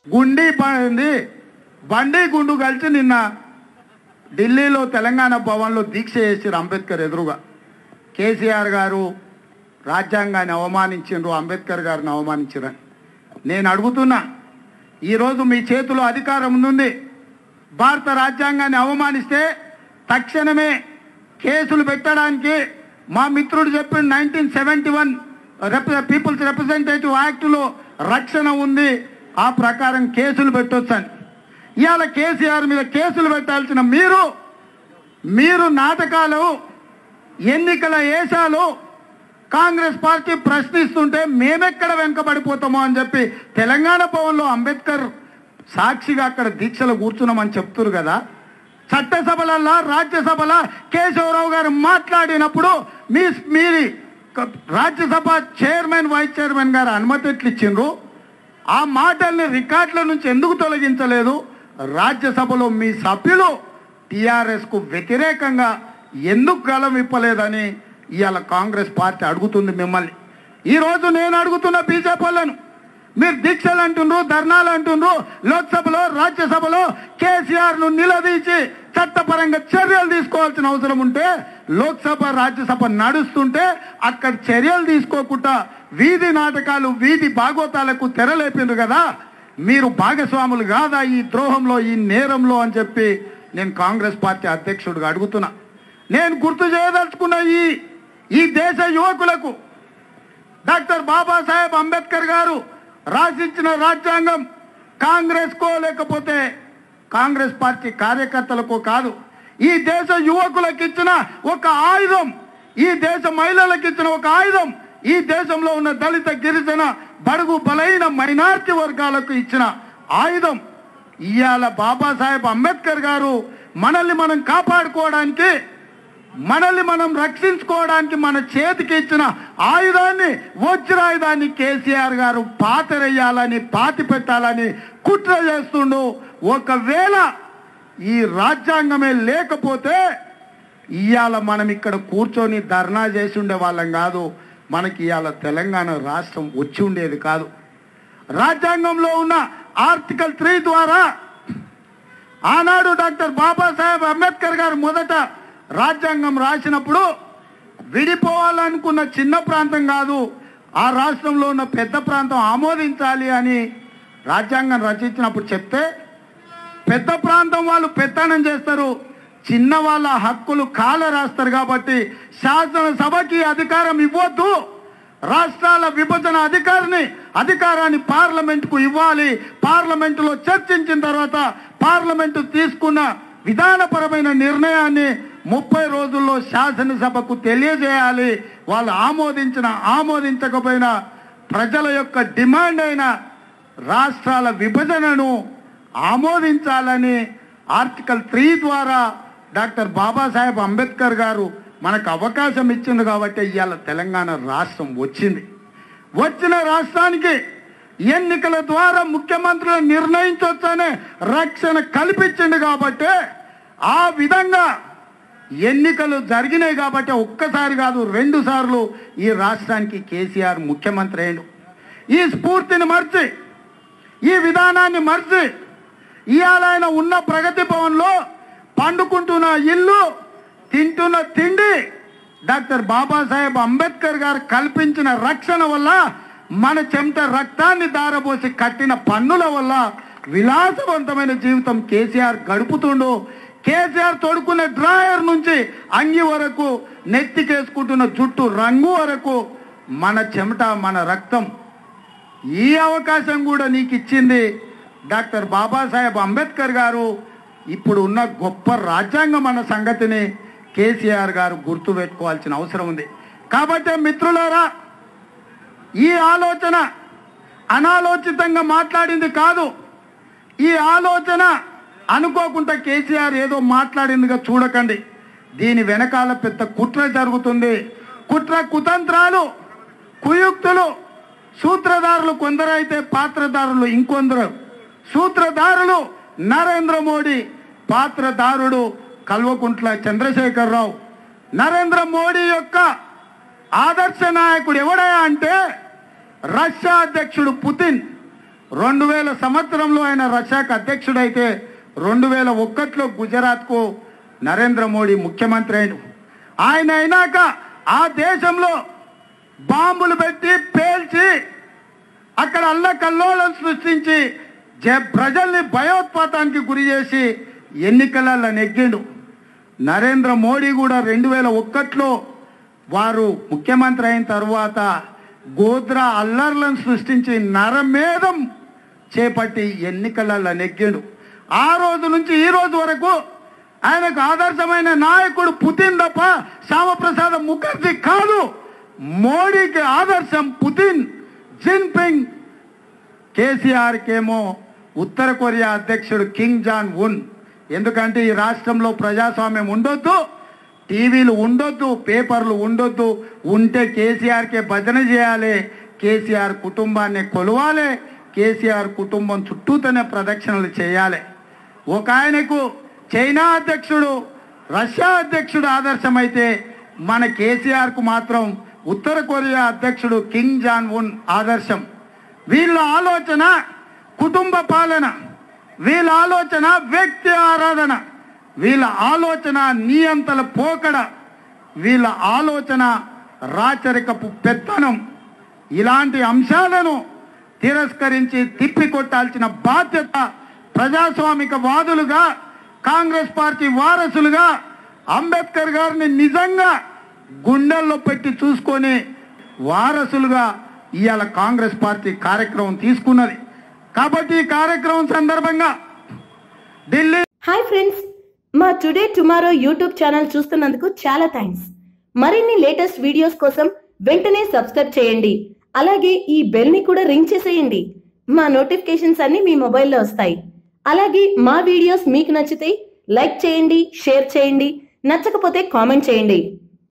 గుండి బండి గుండు కలిసి నిన్న ఢిల్లీలో తెలంగాణ భవన్లో దీక్ష చేసిరు అంబేద్కర్ ఎదురుగా. కేసీఆర్ గారు రాజ్యాంగాన్ని అవమానించిండ్రు, అంబేద్కర్ గారిని అవమానించారని నేను అడుగుతున్నా. ఈరోజు మీ చేతిలో అధికారం ఉంది. భారత రాజ్యాంగాన్ని అవమానిస్తే తక్షణమే కేసులు పెట్టడానికి మా మిత్రుడు చెప్పిన 1971 పీపుల్స్ రిప్రజెంటేటివ్ యాక్ట్లో రక్షణ ఉంది, ఆ ప్రకారం కేసులు పెట్టొచ్చని. ఇవాళ కేసీఆర్ మీద కేసులు పెట్టాల్సిన మీరు నాటకాలు, ఎన్నికల ఏషాలు కాంగ్రెస్ పార్టీ ప్రశ్నిస్తుంటే మేమెక్కడ వెనుకబడిపోతామో అని చెప్పి తెలంగాణ భవన్లో అంబేద్కర్ సాక్షిగా అక్కడ దీక్షలు కూర్చున్నామని చెప్తున్నారు కదా. చట్టసభలల్లా రాజ్యసభల కేశవరావు గారు మాట్లాడినప్పుడు మీరు రాజ్యసభ చైర్మన్ వైస్ చైర్మన్ గారు అనుమతి ఎట్లు ఇచ్చిండ్రు? ఆ మాటల్ని రికార్డుల నుంచి ఎందుకు తొలగించలేదు? రాజ్యసభలో మీ సభ్యులు టీఆర్ఎస్కు వ్యతిరేకంగా ఎందుకు గలం ఇప్పలేదని ఇవాళ కాంగ్రెస్ పార్టీ అడుగుతుంది మిమ్మల్ని. ఈరోజు నేను అడుగుతున్న బీజేపీ వాళ్ళను, మీరు దీక్షలు అంటుండ్రు, ధర్నాలు అంటుండ్రు, లోక్సభలో రాజ్యసభలో కేసీఆర్ను నిలదీసి చట్టపరంగా చర్యలు తీసుకోవాల్సిన అవసరం ఉంటే, లోక్సభ రాజ్యసభ నడుస్తుంటే అక్కడ చర్యలు తీసుకోకుండా వీధి నాటకాలు, వీధి భాగోతాలకు తెరలేపిండ్రు కదా. మీరు భాగస్వాములు కాదా ఈ ద్రోహంలో, ఈ నేరంలో అని చెప్పి నేను కాంగ్రెస్ పార్టీ అధ్యక్షుడిగా అడుగుతున్నా. నేను గుర్తు చేయదలుచుకున్న ఈ దేశ యువకులకు డాక్టర్ బాబాసాహెబ్ అంబేద్కర్ గారు రాసిచ్చిన రాజ్యాంగం కాంగ్రెస్కో లేకపోతే కాంగ్రెస్ పార్టీ కార్యకర్తలకో కాదు, ఈ దేశ యువకులకు ఇచ్చిన ఒక ఆయుధం, ఈ దేశ మహిళలకు ఇచ్చిన ఒక ఆయుధం, ఈ దేశంలో ఉన్న దళిత, గిరిజన, బడుగు బలైన మైనార్టీ వర్గాలకు ఇచ్చిన ఆయుధం. ఇవాళ బాబాసాహెబ్ అంబేద్కర్ గారు మనల్ని మనం కాపాడుకోవడానికి, మనల్ని మనం రక్షించుకోవడానికి మన చేతికి ఇచ్చిన ఆయుధాన్ని, వజ్రాయుధాన్ని కేసీఆర్ గారు పాతరేయాలని, పాతి పెట్టాలని కుట్ర చేస్తుండు. ఒకవేళ ఈ రాజ్యాంగమే లేకపోతే ఇవాళ మనం ఇక్కడ కూర్చొని ధర్నా చేసి ఉండే వాళ్ళం కాదు, మనకి ఇవాళ తెలంగాణ రాష్ట్రం వచ్చి ఉండేది కాదు. రాజ్యాంగంలో ఉన్న ఆర్టికల్ 3 ద్వారా ఆనాడు డాక్టర్ బాబాసాహెబ్ అంబేద్కర్ గారు మొదట రాజ్యాంగం రాసినప్పుడు విడిపోవాలనుకున్న చిన్న ప్రాంతం కాదు, ఆ రాష్ట్రంలో ఉన్న పెద్ద ప్రాంతం ఆమోదించాలి అని రాజ్యాంగం రచించినప్పుడు చెప్తే, పెద్ద ప్రాంతం వాళ్ళు పెత్తనం చేస్తారు, చిన్న వాళ్ళ హక్కులు కాల రాస్తారు కాబట్టి శాసనసభకి అధికారం ఇవ్వద్దు, రాష్ట్రాల విభజన అధికారాన్ని పార్లమెంటుకు ఇవ్వాలి, పార్లమెంటులో చర్చించిన తర్వాత పార్లమెంటు తీసుకున్న విధానపరమైన నిర్ణయాన్ని 30 రోజుల్లో శాసనసభకు తెలియజేయాలి. వాళ్ళు ఆమోదించకపోయినా ప్రజల యొక్క డిమాండ్ అయిన రాష్ట్రాల విభజనను ఆమోదించాలని ఆర్టికల్ 3 ద్వారా డాక్టర్ బాబాసాహెబ్ అంబేద్కర్ గారు మనకు అవకాశం ఇచ్చింది కాబట్టి ఇవాళ తెలంగాణ రాష్ట్రం వచ్చింది. వచ్చిన రాష్ట్రానికి ఎన్నికల ద్వారా ముఖ్యమంత్రులు నిర్ణయించవచ్చనే రక్షణ కల్పించింది కాబట్టి, ఆ విధంగా ఎన్నికలు జరిగినాయి కాబట్టి ఒక్కసారి కాదు 2 సార్లు ఈ రాష్ట్రానికి కేసీఆర్ ముఖ్యమంత్రి అయ్యాడు. ఈ స్ఫూర్తిని మర్చి, ఈ విధానాన్ని మర్చి ఇవాళ ఆయన ఉన్న ప్రగతి భవన్లో పండుకుంటున్న ఇల్లు, తింటున్న తిండి డాక్టర్ బాబాసాహెబ్ అంబేద్కర్ గారు కల్పించిన రక్షణ వల్ల, మన చెమట రక్తాన్ని దారబోసి కట్టిన పన్నుల వల్ల విలాసవంతమైన జీవితం కేసీఆర్ గడుపుతుండు. కేసీఆర్ తొడుకునే డ్రాయర్ నుంచి అంగి వరకు, నెత్తికేసుకుంటున్న జుట్టు రంగు వరకు మన చెమట, మన రక్తం. ఈ అవకాశం కూడా నీకు ఇచ్చింది డాక్టర్ బాబాసాహెబ్ అంబేద్కర్ గారు. ఇప్పుడు ఉన్న గొప్ప రాజ్యాంగం అన్న సంగతిని కేసీఆర్ గారు గుర్తుపెట్టుకోవాల్సిన అవసరం ఉంది. కాబట్టి మిత్రులారా, ఈ ఆలోచన అనాలోచితంగా మాట్లాడింది కాదు. ఈ ఆలోచన అనుకోకుండా కేసీఆర్ ఏదో మాట్లాడిందిగా చూడకండి. దీని వెనకాల పెద్ద కుట్ర జరుగుతుంది. కుట్ర, కుతంత్రాలు, కుయుక్తులు, సూత్రధారులు కొందరైతే పాత్రధారులు ఇంకొందరు. సూత్రధారులు నరేంద్ర మోడీ, పాత్రధారుడు కల్వకుంట్ల చంద్రశేఖరరావు. నరేంద్ర మోడీ యొక్క ఆదర్శ నాయకుడు ఎవడయా అంటే రష్యా అధ్యక్షుడు పుతిన్. 2000 సంవత్సరంలో ఆయన రష్యాకు అధ్యక్షుడైతే 2001లో గుజరాత్కు నరేంద్ర మోడీ ముఖ్యమంత్రి అయిన ఆయన అయినాక ఆ దేశంలో బాంబులు పెట్టి పేల్చి అక్కడ అల్లకల్లోలం సృష్టించి ప్రజల్ని భయోత్పాతానికి గురి చేసి ఎన్నికలలో నెగ్గిండు. నరేంద్ర మోడీ కూడా 2001లో వారు ముఖ్యమంత్రి అయిన తర్వాత గోద్రా అల్లర్లను సృష్టించి నరమేధం చేపట్టి ఎన్నికలలో నెగ్గిండు. ఆ రోజు నుంచి ఈ రోజు వరకు ఆయనకు ఆదర్శమైన నాయకుడు పుతిన్ తప్ప శ్యామప్రసాద్ ముఖర్జీ కాదు. మోడీకి ఆదర్శం పుతిన్, జిన్పింగ్. కేసీఆర్కేమో ఉత్తర కొరియా అధ్యక్షుడు కిమ్ జాంగ్ ఉన్. ఎందుకంటే ఈ రాష్ట్రంలో ప్రజాస్వామ్యం ఉండొద్దు, టీవీలు ఉండొద్దు, పేపర్లు ఉండొద్దు. ఉంటే కేసీఆర్కే భజన చేయాలి, కేసీఆర్ కుటుంబాన్ని కొలవాలి, కేసీఆర్ కుటుంబం చుట్టూతోనే ప్రదక్షిణలు చేయాలి. ఒక ఆయనకు చైనా అధ్యక్షుడు, రష్యా అధ్యక్షుడు ఆదర్శమైతే మన కేసీఆర్కు మాత్రం ఉత్తర కొరియా అధ్యక్షుడు కిమ్ జాంగ్ ఉన్ ఆదర్శం. వీళ్ళ ఆలోచన కుటుంబ పాలన, వీళ్ళ ఆలోచన వ్యక్తి ఆరాధన, వీళ్ళ ఆలోచన నియంతల పోకడ, వీళ్ళ ఆలోచన రాచరికపు పెత్తనం. ఇలాంటి అంశాలను తిరస్కరించి తిప్పికొట్టాల్సిన బాధ్యత ప్రజాస్వామిక వాదులుగా, కాంగ్రెస్ పార్టీ వారసులుగా అంబేద్కర్ గారిని నిజంగా గుండెల్లో పెట్టి చూసుకొని వారసులుగా ఇవాళ కాంగ్రెస్ పార్టీ కార్యక్రమం తీసుకున్నది. కాబట్టి ఈ కార్యక్రమం సందర్భంగా ఢిల్లీ. హాయ్ ఫ్రెండ్స్, మా టుడే టుమారో యూట్యూబ్ ఛానల్ చూస్తున్నందుకు చాలా థ్యాంక్స్. మరిన్ని లేటెస్ట్ వీడియోస్ కోసం వెంటనే సబ్స్క్రైబ్ చేయండి. అలాగే ఈ బెల్ ని కూడా రింగ్ చేసేయండి. మా నోటిఫికేషన్స్ అన్ని మీ మొబైల్లో వస్తాయి. అలాగే మా వీడియోస్ మీకు నచ్చితే లైక్ చేయండి, షేర్ చేయండి, నచ్చకపోతే కామెంట్ చేయండి.